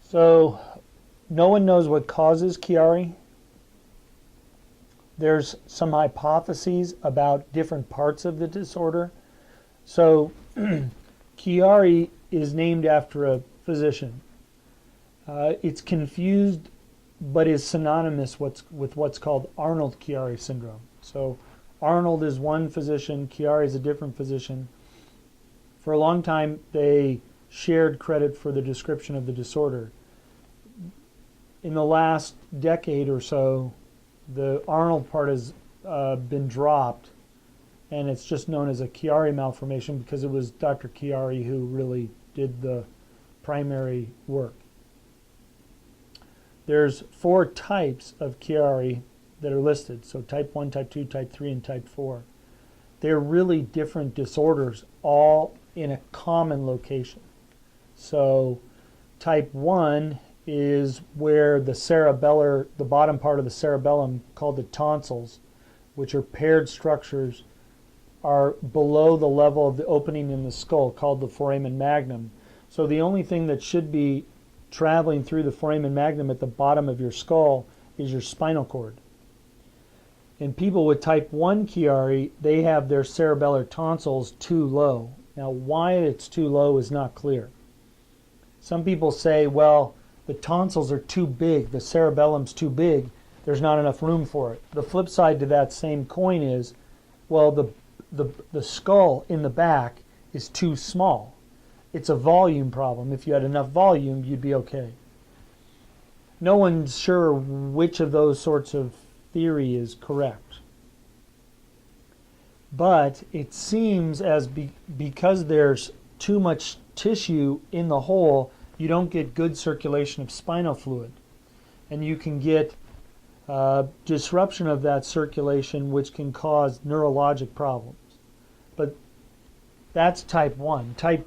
So no one knows what causes Chiari. There's some hypotheses about different parts of the disorder. So Chiari is named after a physician. It's confused but is synonymous with what's called Arnold-Chiari syndrome. So Arnold is one physician, Chiari is a different physician. For a long time, they shared credit for the description of the disorder. In the last decade or so, the Arnold part has been dropped, and it's just known as a Chiari malformation because it was Dr. Chiari who really did the primary work. There's 4 types of Chiari that are listed. So type 1, type 2, type 3, and type 4. They're really different disorders, all in a common location. So type 1 is where the bottom part of the cerebellum, called the tonsils, which are paired structures, are below the level of the opening in the skull, called the foramen magnum. So the only thing that should be traveling through the foramen magnum at the bottom of your skull is your spinal cord. In people with type 1 Chiari, they have their cerebellar tonsils too low. Now, why it's too low is not clear. Some people say, well, the tonsils are too big, the cerebellum's too big, there's not enough room for it. The flip side to that same coin is, well, the skull in the back is too small. It's a volume problem. If you had enough volume, you'd be okay. No one's sure which of those sorts of theory is correct. But it seems as because there's too much tissue in the hole, you don't get good circulation of spinal fluid. And you can get disruption of that circulation, which can cause neurologic problems. But that's type 1. Type